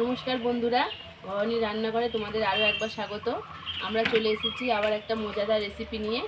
নমস্কার বন্ধুরা, ভবানী রান্নাঘরে তোমাদের আরও একবার স্বাগত। আমরা চলে এসেছি আবার একটা মজাদার রেসিপি নিয়ে।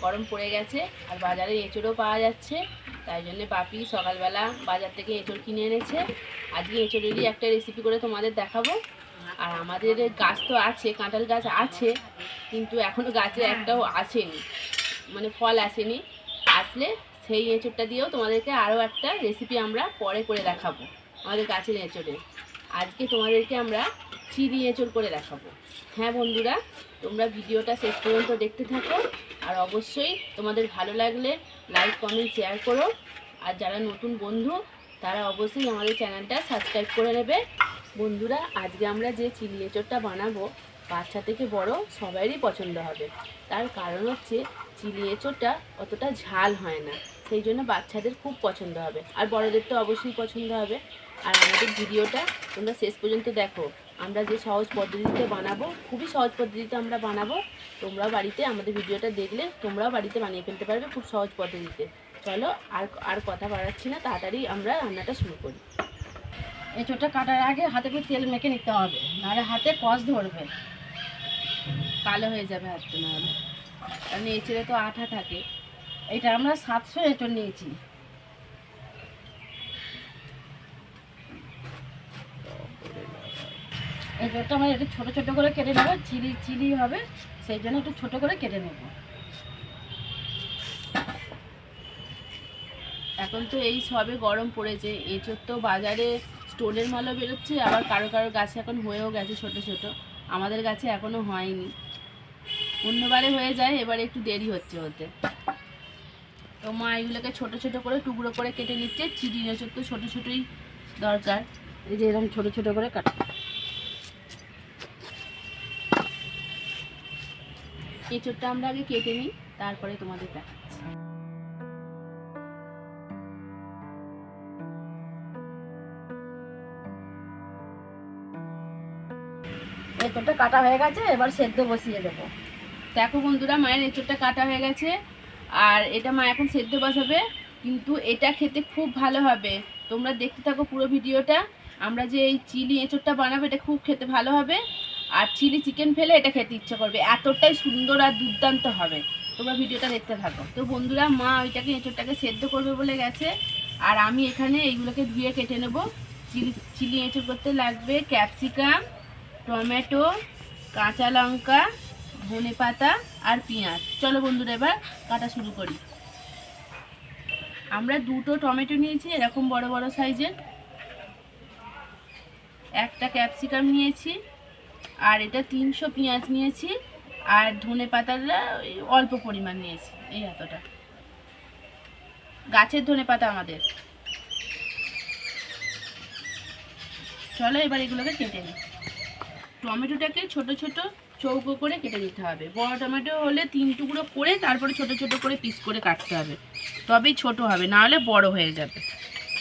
গরম পড়ে গেছে আর বাজারে এঁচড়ও পাওয়া যাচ্ছে, তাই জন্য বাপি সকালবেলা বাজার থেকে এঁচড় কিনে এনেছে। আজকে এঁচড়েরই একটা রেসিপি করে তোমাদের দেখাবো। আর আমাদের গাছ তো আছে, কাঁঠাল গাছ আছে, কিন্তু এখনও গাছে একটাও আসেনি, মানে ফল আসেনি। আসলে সেই এঁচড়টা দিয়েও তোমাদেরকে আরও একটা রেসিপি আমরা পরে করে দেখাবো আমাদের গাছের এঁচড়ে। আজকে তোমাদেরকে আমরা চিলি এঁচড় করে দেখাবো। হ্যাঁ বন্ধুরা, তোমরা ভিডিওটা শেষ পর্যন্ত দেখতে থাকো, আর অবশ্যই তোমাদের ভালো লাগলে লাইক কমেন্ট শেয়ার করো। আর যারা নতুন বন্ধু তারা অবশ্যই আমাদের চ্যানেলটা সাবস্ক্রাইব করে নেবে। বন্ধুরা, আজকে আমরা যে চিলি এঁচড়টা বানাবো বাচ্চা থেকে বড় সবারই পছন্দ হবে। তার কারণ হচ্ছে চিলি এঁচড়টা অতটা ঝাল হয় না, সেই জন্য বাচ্চাদের খুব পছন্দ হবে, আর বড়দের তো অবশ্যই পছন্দ হবে। আর আমাদের ভিডিওটা তোমরা শেষ পর্যন্ত দেখো। আমরা যে সহজ পদ্ধতিতে বানাবো, খুবই সহজ পদ্ধতিতে আমরা বানাবো। তোমরা বাড়িতে আমাদের ভিডিওটা দেখলে তোমরাও বাড়িতে বানিয়ে ফেলতে পারবে খুব সহজ পদ্ধতিতে। চলো আর কথা বাড়াচ্ছি না, তাড়াতাড়ি আমরা রান্নাটা শুরু করি। এঁচোড়টা কাটার আগে হাতে করে তেল মেখে নিতে হবে, নাহলে হাতে কষ ধরবে, কালো হয়ে যাবে হাতটা, নাহলে কারণ এঁচড়ে তো আঠা থাকে। এইটা আমরা 700 এঁচোড় নিয়েছি। এঁচোড়টা আমরা একটু ছোটো ছোটো করে কেটে নেবো, চিলি হবে, সেই জন্য একটু ছোটো করে কেটে নেব। এখন তো এই সবে গরম পড়েছে, এঁচড় তো বাজারে স্টোরের মালও বেরোচ্ছে, আবার কারো কারো গাছে এখন হয়েও গেছে ছোট ছোট। আমাদের গাছে এখনও হয়নি, অন্যবারে হয়ে যায়, এবারে একটু দেরি হচ্ছে হতে। তো মা এগুলোকে ছোট ছোট করে টুকরো করে কেটে নিচ্ছে। চিলি এঁচড় তো ছোটো ছোটোই দরকার। এই যে এরকম ছোটো ছোটো করে কাটো। এঁচড়টা আমরা আগে কেটে নিই, তারপরে তোমাদের দেখাচ্ছি। এঁচোড়টা কাটা হয়ে গেছে, এবার সেদ্ধ বসিয়ে দেবো। দেখো বন্ধুরা, মায়ের এঁচড়টা কাটা হয়ে গেছে, আর এটা মা এখন সেদ্ধ বসাবে। কিন্তু এটা খেতে খুব ভালো হবে, তোমরা দেখতে থাকো পুরো ভিডিওটা। আমরা যে এই চিলি এঁচড়টা বানাবো এটা খুব খেতে ভালো হবে, আর চিলি চিকেন ফেলে এটা খেতে ইচ্ছা করবে, এতটাই সুন্দর আর দুর্দান্ত হবে। তোমরা ভিডিওটা দেখতে থাকো। তো বন্ধুরা, মা ওইটাকে এঁচড়টাকে সেদ্ধ করবে বলে গেছে, আর আমি এখানে এইগুলোকে ধুয়ে কেটে নেবো। চিলি এঁচড় করতে লাগবে ক্যাপসিকাম, টমেটো, কাঁচা লঙ্কা, ধনেপাতা আর পেঁয়াজ। চলো বন্ধুরা, এবার কাটা শুরু করি। আমরা 2টো টমেটো নিয়েছি এরকম বড় বড় সাইজের, একটা ক্যাপসিকাম নিয়েছি, আর এটা 300 পেঁয়াজ নিয়েছি, আর ধনেপাতাটা অল্প পরিমাণ নিয়েছি, এই এতটা, গাছের ধনেপাতা আমাদের। চলো এবার এগুলোকে কেটে নিই। টমেটোটাকে ছোট ছোট চৌকো করে কেটে নিতে হবে। বড় টমেটো হলে 3 টুকরো করে তারপরে ছোট ছোট করে পিস করে কাটতে হবে, তবেই ছোট হবে, না হলে বড় হয়ে যাবে।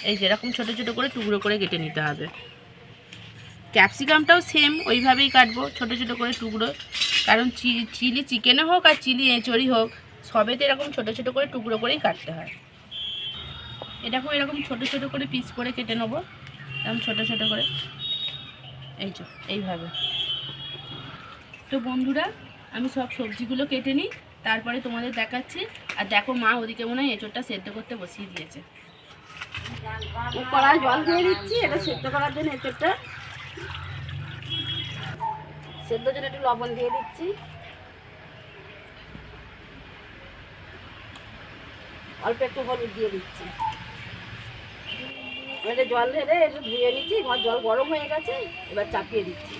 এই যেরকম ছোট ছোট করে টুকরো করে কেটে নিতে হবে। ক্যাপসিকামটাও সেম ওইভাবেই কাটবো, ছোট ছোট করে টুকরো, কারণ চিলি চিকেনে হোক আর চিলি এঁচড়ই হোক, সবেতে এরকম ছোট ছোট করে টুকরো করেই কাটতে হয়। এটাকেও এরকম ছোট ছোট করে পিস করে কেটে নেবো, এরকম ছোট ছোট করে, এইভাবে। তো বন্ধুরা, আমি সব সবজিগুলো কেটে নিই, তারপরে তোমাদের দেখাচ্ছি। আর দেখো, মা ওদিকে মনে হয় এঁচড়টা সেদ্ধ করতে বসিয়ে দিয়েছে। কড়াই জল দিয়ে দিচ্ছি, এটা সেদ্ধ করার জন্য। এঁচোড়টা সেদ্ধর জন্য একটু লবণ দিয়ে দিচ্ছি, অল্প একটু হলুদ দিয়ে দিচ্ছি। এটা জল ঢেলে একটু ধুয়ে নিচ্ছি, জল গরম হয়ে গেছে, এবার চাপিয়ে দিচ্ছি।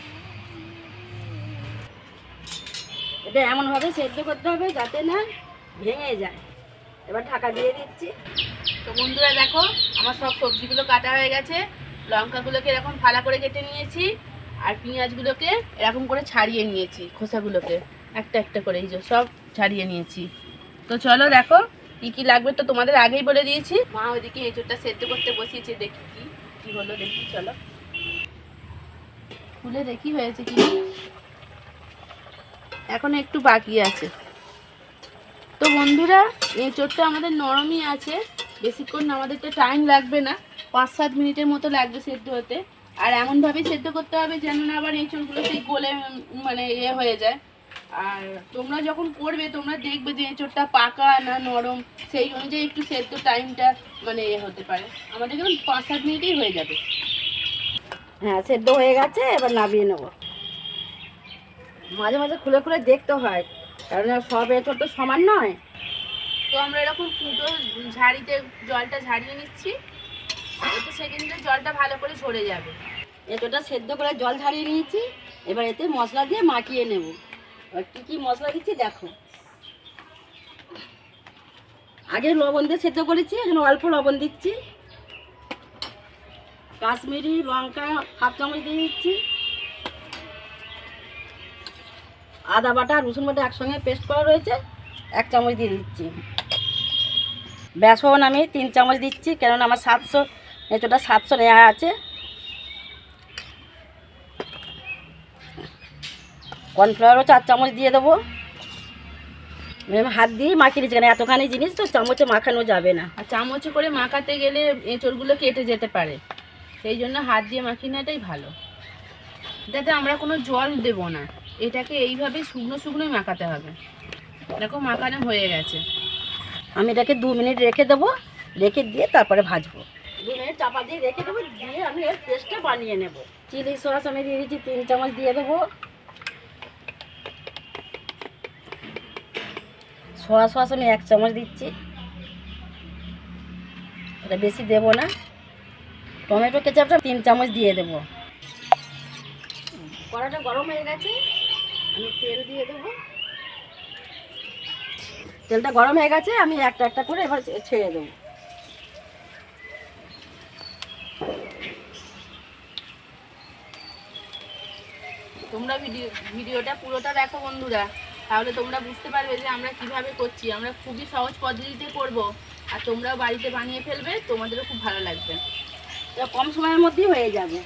এটা এমনভাবে সেদ্ধ করতে হবে যাতে না ভেঙে যায়। এবার ঢাকা দিয়ে দিচ্ছি। তো বন্ধুরা দেখো, আমার সব সবজিগুলো কাটা হয়ে গেছে। লঙ্কাগুলোকে এরকম ফালা করে কেটে নিয়েছি, আর পেঁয়াজগুলোকে এরকম করে ছাড়িয়ে নিয়েছি, খোসাগুলোকে একটা একটা করে এই যে সব ছাড়িয়ে নিয়েছি। তো চলো দেখো কী কী লাগবে তো তোমাদের আগেই বলে দিয়েছি। মা ওইদিকে এঁচড়টা সেদ্ধ করতে বসিয়েছে, দেখি কি হলো, দেখি। চলো খুলে দেখি হয়েছে কি, এখন একটু বাকি আছে। তো বন্ধুরা, এঁচড়টা আমাদের নরমই আছে, বেশিক্ষণ আমাদের তো টাইম লাগবে না, 5-7 মিনিটের মতো লাগবে সেদ্ধ হতে। আর এমনভাবেই সেদ্ধ করতে হবে যেন না আবার এঁচড়গুলো সেই গলে মানে হয়ে যায়। আর তোমরা যখন করবে তোমরা দেখবে যে এঁচড়টা পাকা না নরম, সেই অনুযায়ী একটু সেদ্ধ টাইমটা মানে হতে পারে। আমাদের কিন্তু 5-7 মিনিটেই হয়ে যাবে। হ্যাঁ, সেদ্ধ হয়ে গেছে, এবার নামিয়ে নেব। মাঝে মাঝে খুলে খুলে দেখতে হয়, কারণ সব এঁচড় তো সমান নয়। তো আমরা এরকম ফুটো ঝাড়িতে জলটা ঝাড়িয়ে নিচ্ছি, এতে সেকেন্ডে জলটা ভালো করে ঝরে যাবে। এঁচড়টা সেদ্ধ করে জল ঝাড়িয়ে নিয়েছি, এবার এতে মশলা দিয়ে মাখিয়ে নেব। এবার কী কী মশলা দিচ্ছি দেখো। আগে লবণ দিয়ে সেদ্ধ করেছি, এখন অল্প লবণ দিচ্ছি। কাশ্মীরি লঙ্কা 1/2 চামচ দিয়ে দিচ্ছি। আদা বাটা রসুন বাটা একসঙ্গে পেস্ট করা রয়েছে, 1 চামচ দিয়ে দিচ্ছি। বেসন আমি 3 চামচ দিচ্ছি, কেননা আমার 700 এঁচোড়টা 700 নেওয়া আছে। কর্নফ্লাওয়ারও 4 চামচ দিয়ে দেবো। আমি হাত দিয়েই মাখিয়ে দিচ্ছি, কেন এতখানি জিনিস তো চামচে মাখানো যাবে না। আর চামচে করে মাখাতে গেলে এঁচড়গুলো কেটে যেতে পারে, সেই জন্য হাত দিয়ে মাখিয়ে নেওয়াটাই ভালো। এটাতে আমরা কোনো জল দেব না, এটাকে এইভাবে শুকনো শুকনোই মাখাতে হবে। দেখো মাখানো হয়ে গেছে। আমি এটাকে 2 মিনিট রেখে দেবো, রেখে দিয়ে তারপরে ভাজবো। 2 মিনিট চাপা দিয়ে রেখে দেবো, দিয়ে আমি এর পেস্টটা বানিয়ে নেব। চিলি সস আমি দিয়ে দিচ্ছি 3 চামচ দিয়ে দেবো। সয়া সস আমি 1 চামচ দিচ্ছি, এটা বেশি দেবো না। টমেটো কেচাপটা 3 চামচ দিয়ে দেবো। কড়াটা গরম হয়ে গেছে, আমি তেল দিয়ে দেবো। তেলটা গরম হয়ে গেছে, আমি একটা একটা করে এবার ছেড়ে দেবো। তোমরা ভিডিওটা পুরোটা দেখো বন্ধুরা, তাহলে তোমরা বুঝতে পারবে যে আমরা কিভাবে করছি। আমরা খুবই সহজ পদ্ধতিতে করব, আর তোমরাও বাড়িতে বানিয়ে ফেলবে, তোমাদেরও খুব ভালো লাগবে। এটা কম সময়ের মধ্যেই হয়ে যাবে।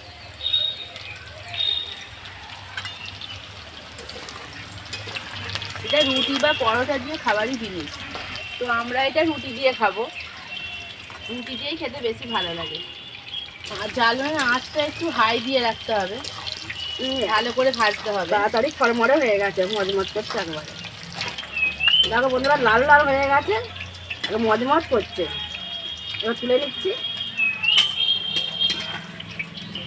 এটা রুটি বা পরোটা দিয়ে খাবারই জিনিস, তো আমরা এটা রুটি দিয়ে খাবো। রুটি দিয়েই খেতে বেশি ভালো লাগে। আর জ্বালানোর আঁচটা একটু হাই দিয়ে রাখতে হবে, ভালো করে ভাজতে হবে। তাড়াতাড়ি খড়মড়ে হয়ে গেছে, মজমজ করছে একবারে। দেখো বন্ধুরা, লাল লাল হয়ে গেছে, মজমজ করছে। এবার তুলে নিচ্ছি।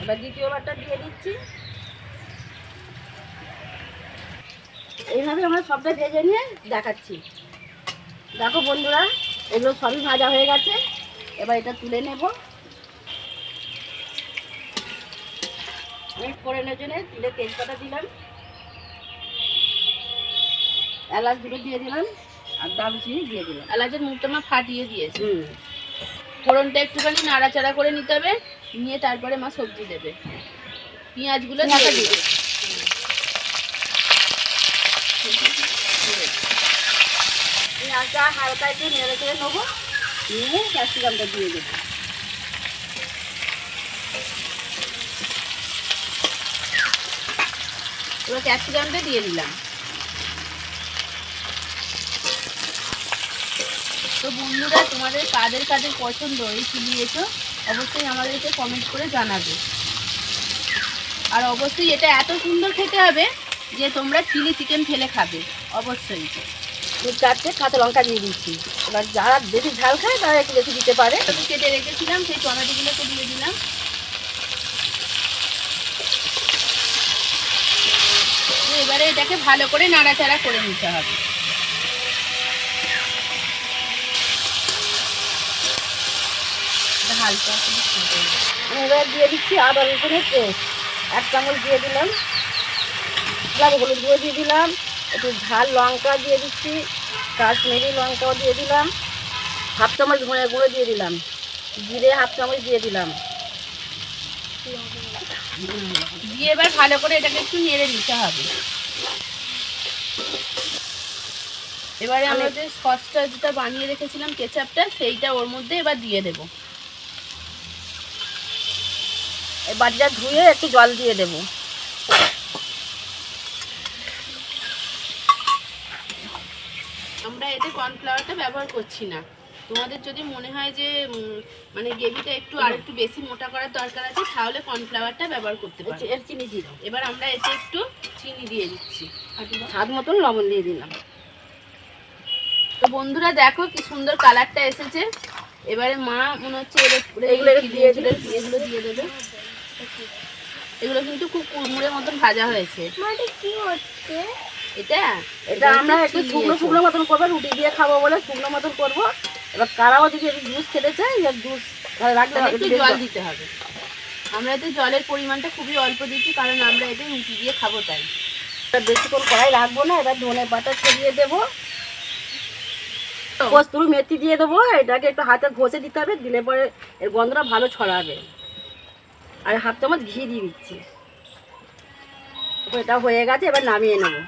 এবার দ্বিতীয়বারটা দিয়ে দিচ্ছি। এইভাবে আমরা সবটা ভেজে নিয়ে দেখাচ্ছি। দেখো বন্ধুরা, এগুলো সবই ভাজা হয়ে গেছে, এবার এটা তুলে নেব। ফোড়নের জন্য তুলে তেজপাতা দিলাম, এলাচ দুটো দিয়ে দিলাম, আর দারুচিনি দিয়ে দিলাম। এলাচের মুখটা মা ফাটিয়ে দিয়েছে। ফোড়নটা একটুখানি নাড়াচাড়া করে নিতে হবে, নিয়ে তারপরে মা সবজি দেবে। পেঁয়াজগুলো দিয়ে দেবে। পেঁয়াজটা হালকা একটু নেড়ে চেড়ে নেবো, নিয়ে ক্যাপসিকামটা দিয়ে দেবো। এবার ক্যাপসিকামটা দিয়ে দিলাম। তো বন্ধুরা, তোমাদের কাদের কাদের পছন্দ এই চিলি এঁচোড়, অবশ্যই আমাদেরকে কমেন্ট করে জানাবে। আর অবশ্যই এটা এত সুন্দর খেতে হবে যে তোমরা চিলি চিকেন ফেলে খাবে অবশ্যই। 4টে কাঁচা লঙ্কা দিয়ে দিচ্ছি। এবার যারা বেশি ঝাল খায় তারা একটু বেশি দিতে পারে। টমেটো কেটে রেখেছিলাম, সেই টমেটোগুলোকে দিয়ে দিলাম। এবারে এটাকে ভালো করে নাড়াচাড়া করে নিতে হবে। হালকা এবার দিয়ে দিচ্ছি আদা রসুনের পেস্ট 1 চামচ দিয়ে দিলাম। হলুদ গুঁড়ো দিয়ে দিলাম, একটু ঝাল লঙ্কা দিয়ে দিচ্ছি, কাশ্মীরি লঙ্কাও দিয়ে দিলাম, 1/2 চামচ ধনে গুঁড়ো দিয়ে দিলাম, জিরে 1/2 চামচ দিয়ে দিলাম। দিয়ে এবার ভালো করে এটাকে একটু নেড়ে নিতে হবে। এবারে আমরা যে সসটা যেটা বানিয়ে রেখেছিলাম কেচাপটা, সেইটা ওর মধ্যে এবার দিয়ে দেব। এই বাটিটা ধুয়ে একটু জল দিয়ে দেবো। আমরা এতে কর্নফ্লাওয়ারটা ব্যবহার করছি না, তোমাদের যদি মনে হয় যে মানে গ্রেভিটা একটু আর একটু বেশি মোটা করার দরকার আছে তাহলে কর্নফ্লাওয়ারটা ব্যবহার করতে পারো। এর চিনি দিয়ে দাও। এবার আমরা এতে একটু চিনি দিয়ে দিচ্ছি, স্বাদ মতন লবণ দিয়ে দিলাম। তো বন্ধুরা দেখো কি সুন্দর কালারটা এসেছে। এবারে মা মনে হচ্ছে এগুলো দিয়ে দিলেন। এগুলো দিয়ে দেবে। এগুলো কিন্তু খুব কুড়মুড়ে মতন ভাজা হয়েছে। কি হচ্ছে? এটা এটা আমরা একটু শুকনো শুকনো মতন করবো, রুটি দিয়ে খাবো বলে শুকনো মতন করবো। এবার কারাও যদি একটু জুস খেতে চাই, জুস রাখতে হবে, একটু জল দিতে হবে। আমরা এতে জলের পরিমাণটা খুবই অল্প দিচ্ছি, কারণ আমরা এতে রুটি দিয়ে খাবো তাই। বেশিক্ষণ কড়াই রাখবো না। এবার ধনে পাতা ছড়িয়ে দেবো, কস্তুরি মেথি দিয়ে দেবো। এটাকে একটু হাতে ঘষে দিতে হবে, দিলে পরে এর গন্ধটা ভালো ছড়াবে। আর হাফ চামচ ঘি দিয়ে দিচ্ছি। এটা হয়ে গেছে, এবার নামিয়ে নেবো।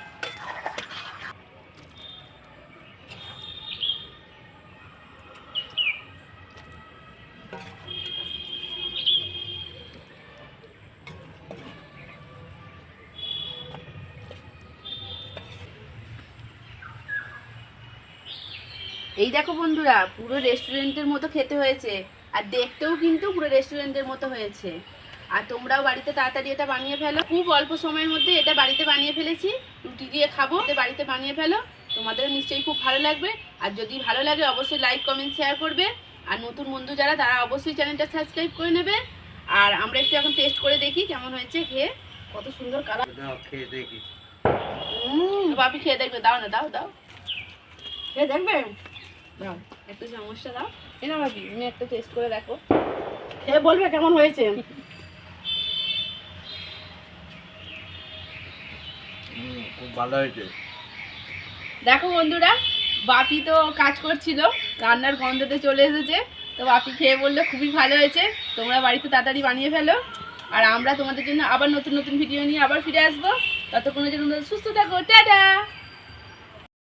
এই দেখো বন্ধুরা, পুরো রেস্টুরেন্টের মতো খেতে হয়েছে, আর দেখতেও কিন্তু পুরো রেস্টুরেন্টের মতো হয়েছে। আর তোমরাও বাড়িতে তাড়াতাড়ি এটা বানিয়ে ফেলো। খুব অল্প সময়ের মধ্যে এটা বাড়িতে বানিয়ে ফেলেছি, রুটি দিয়ে খাবো। বাড়িতে বানিয়ে ফেলো, তোমাদেরও নিশ্চয়ই খুব ভালো লাগবে। আর যদি ভালো লাগে অবশ্যই লাইক কমেন্ট শেয়ার করবে। আর নতুন বন্ধু যারা তারা অবশ্যই চ্যানেলটা সাবস্ক্রাইব করে নেবে। আর আমরা একটু এখন টেস্ট করে দেখি কেমন হয়েছে খেয়ে। কত সুন্দর কালার। খেয়ে দেখি। বাপি খেয়ে দেখবে, দাও না, দাও দাও খেয়ে দেখবে, দাও একটা চামচটা দাও। এই না বাপি, তুমি একটা টেস্ট করে দেখো। খেয়ে বলবে কেমন হয়েছে। খুব ভালো হয়েছে। দেখো বন্ধুরা, বাপি তো কাজ করছিল, রান্নার গন্ধতে চলে এসেছে। তো বাপি খেয়ে বললো খুবই ভালো হয়েছে, তোমরা বাড়িতে তাড়াতাড়ি বানিয়ে ফেলো। আর আমরা তোমাদের জন্য আবার নতুন নতুন ভিডিও নিয়ে আবার ফিরে আসবো। ততক্ষণের জন্য সুস্থ থাকো, টাটা।